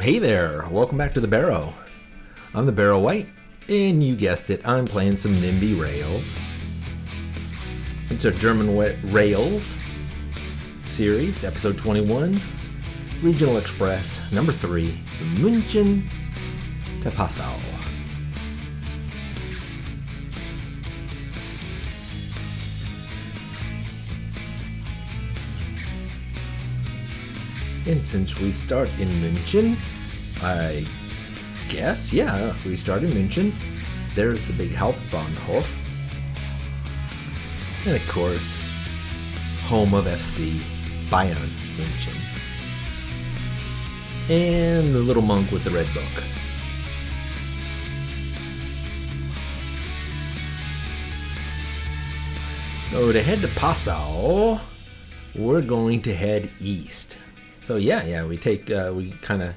Hey there, welcome back to the Barrow. I'm the Barrow White, and you guessed it, I'm playing some NIMBY Rails. It's a German Rails series, episode 21, Regional Express, number 3, from München-Passau. And since we start in München, I guess, yeah, we start in München. There's the big Hauptbahnhof. And of course, home of FC, Bayern München. And the little monk with the red book. So to head to Passau, we're going to head east. So yeah, we kind of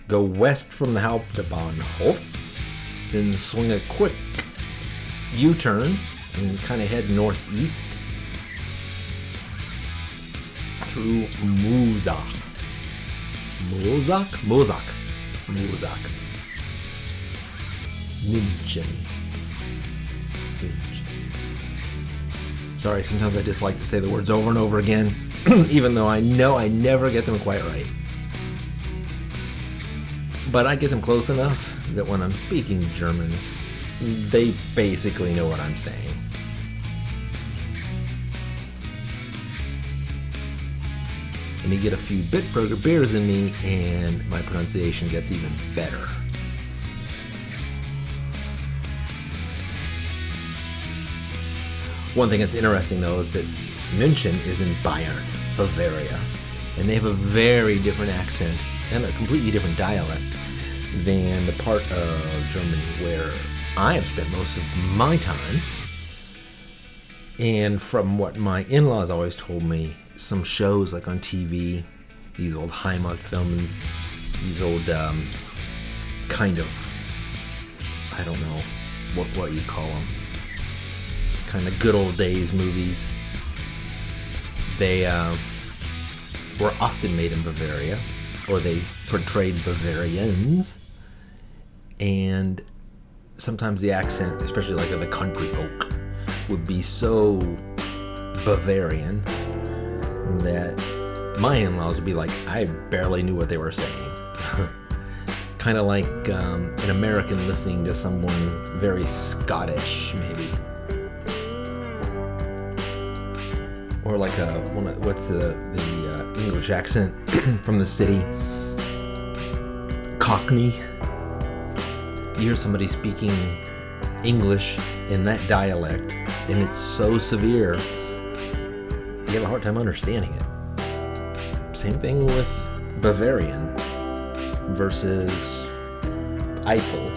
go west from the Hauptbahnhof, then swing a quick U-turn and kind of head northeast through Muzak. München. Sorry, sometimes I just like to say the words over and over again, even though I know I never get them quite right. But I get them close enough that when I'm speaking Germans, they basically know what I'm saying. Let me get a few Bitburger beers in me, and my pronunciation gets even better. One thing that's interesting, though, is that München is in Bayern, Bavaria, and they have a very different accent and a completely different dialect than the part of Germany where I have spent most of my time. And from what my in-laws always told me, some shows like on TV, these old Heimat films, these old kind of, I don't know what you call them, kind of good old days movies. They were often made in Bavaria, or they portrayed Bavarians, and sometimes the accent, especially like of the country folk, would be so Bavarian that my in-laws would be like, I barely knew what they were saying. Kind of like an American listening to someone very Scottish, maybe. Or like what's the English accent from the city? Cockney. You hear somebody speaking English in that dialect, and it's so severe, you have a hard time understanding it. Same thing with Bavarian versus Eifel,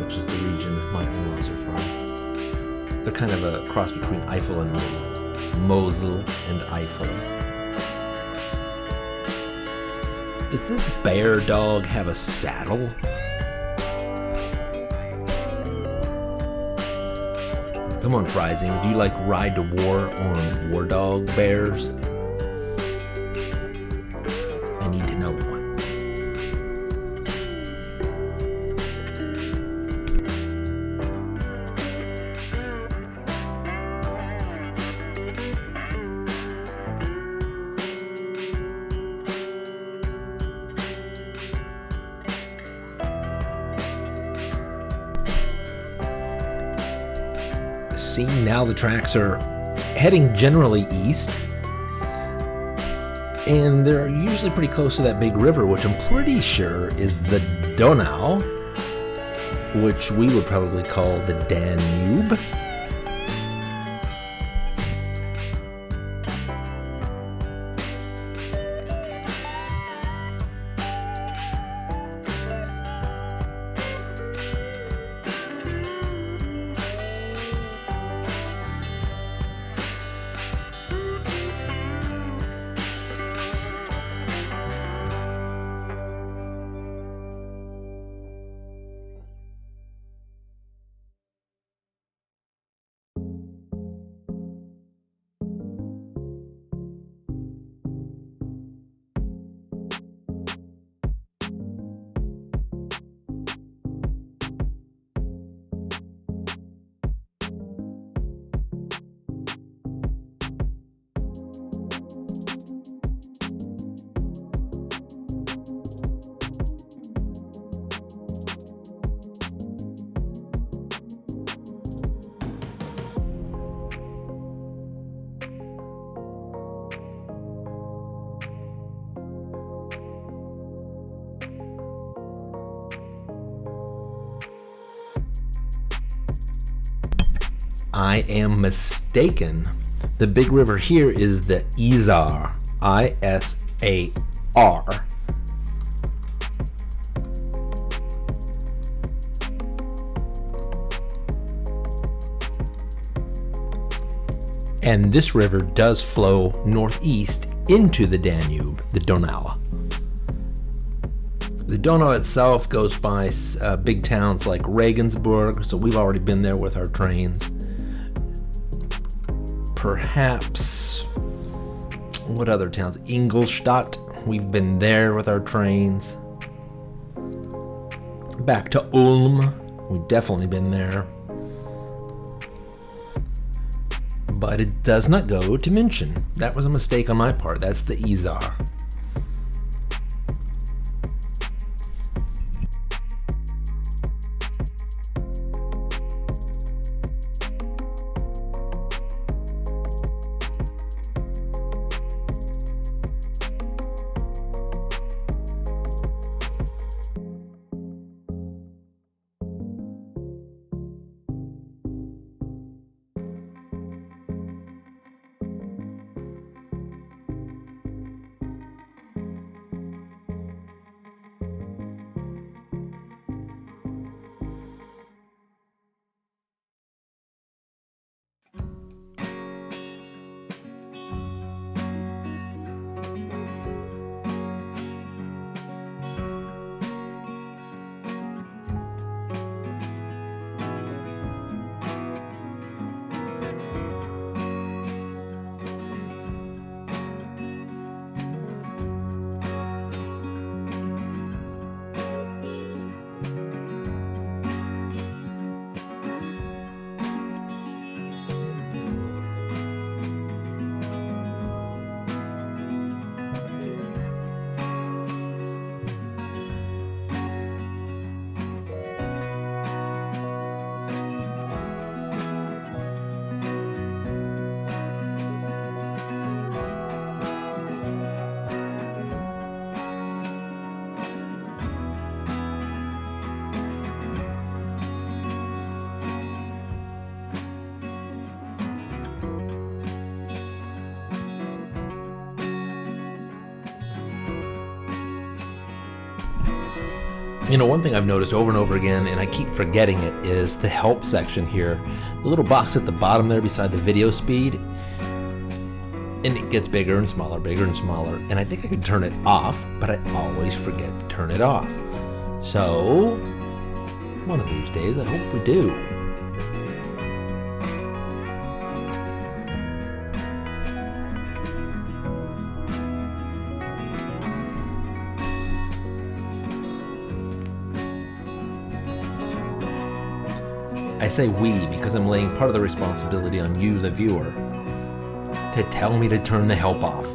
which is the region my in-laws are from. They're kind of a cross between Eifel and Mosel and Eifel. Does this bear dog have a saddle? Come on, Freising, do you like Ride to War on War Dog Bears? I need to know. See, now the tracks are heading generally east, and they're usually pretty close to that big river, which I'm pretty sure is the Donau, which we would probably call the Danube. I am mistaken. The big river here is the Isar. Isar. And this river does flow northeast into the Danube, the Donau. The Donau itself goes by big towns like Regensburg, so we've already been there with our trains. Perhaps, what other towns? Ingolstadt, we've been there with our trains. Back to Ulm, we've definitely been there. But it does not go to München. That was a mistake on my part. That's the Isar. You know, one thing I've noticed over and over again, and I keep forgetting it, is the help section here. The little box at the bottom there beside the video speed, and it gets bigger and smaller, and I think I could turn it off, but I always forget to turn it off. So, one of these days, I hope we do. I say we because I'm laying part of the responsibility on you, the viewer, to tell me to turn the help off.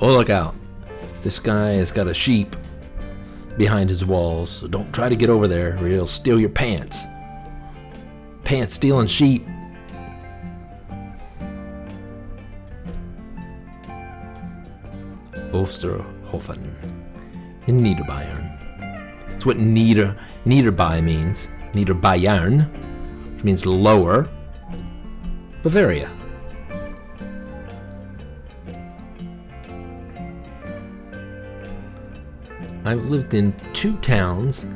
Oh, look out. This guy has got a sheep behind his walls, so don't try to get over there or he'll steal your pants. Pants stealing sheep. Osterhofen in Niederbayern. That's what Niederbayern means. Niederbayern, which means lower Bavaria. I've lived in 2 towns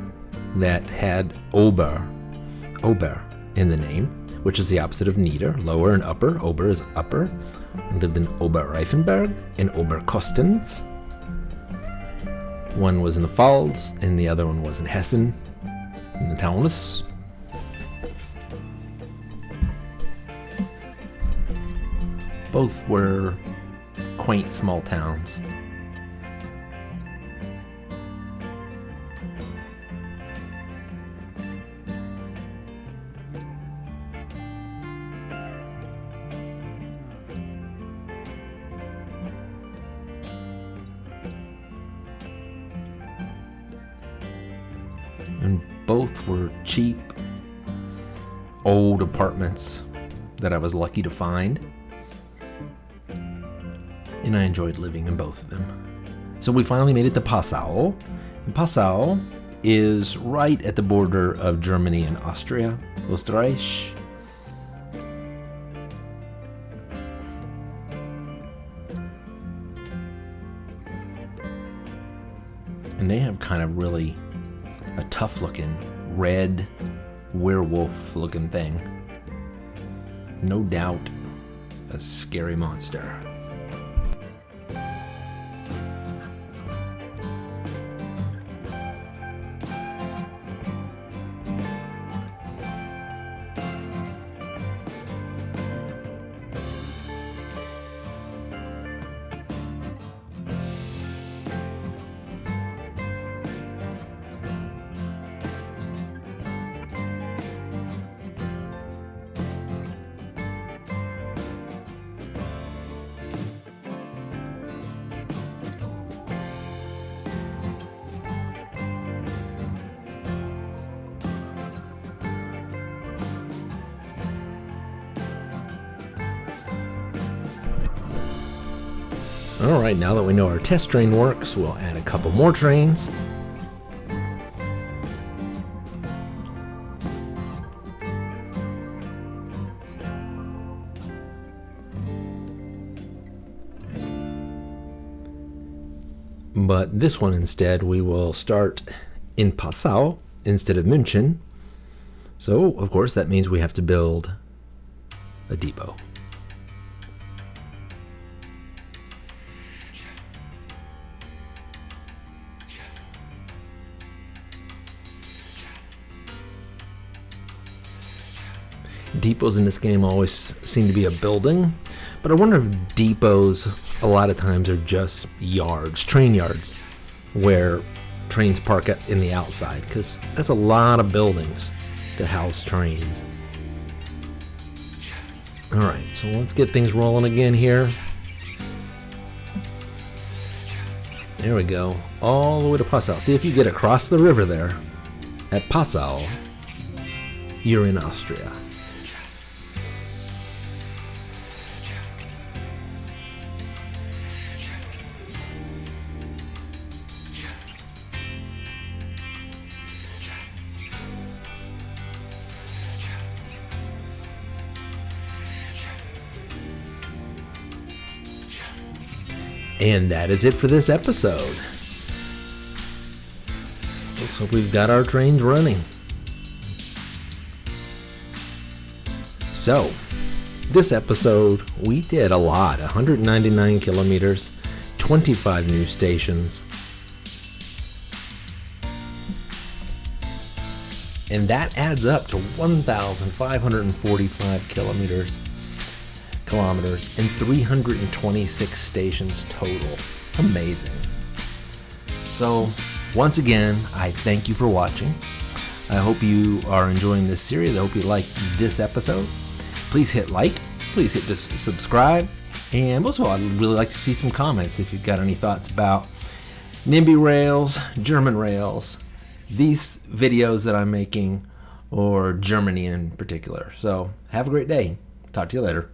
that had Ober in the name, which is the opposite of Nieder, lower and upper. Ober is upper. I lived in Oberreifenberg and Oberkostens. One was in the Pfalz and the other one was in Hessen, in the Taunus. Both were quaint small towns. And both were cheap, old apartments that I was lucky to find. And I enjoyed living in both of them. So we finally made it to Passau. And Passau is right at the border of Germany and Austria, Österreich. And they have kind of really a tough looking red werewolf looking thing. No doubt a scary monster. Alright, now that we know our test train works, we'll add a couple more trains. But this one instead, we will start in Passau instead of München. So, of course, that means we have to build a depot. Depots in this game always seem to be a building, but I wonder if depots a lot of times are just yards, train yards, where trains park in the outside, because that's a lot of buildings to house trains. Alright, so let's get things rolling again here. There we go, all the way to Passau. See, if you get across the river there, at Passau, you're in Austria. And that is it for this episode. Looks like we've got our trains running. So, this episode, we did a lot. 199 kilometers, 25 new stations. And that adds up to 1,545 kilometers and 326 stations total. Amazing. So, once again, I thank you for watching. I hope you are enjoying this series. I hope you liked this episode. Please hit like, please hit subscribe, And most of all, I'd really like to see some comments if you've got any thoughts about NIMBY rails, German rails, these videos that I'm making, or Germany in particular. So have a great day. Talk to you later.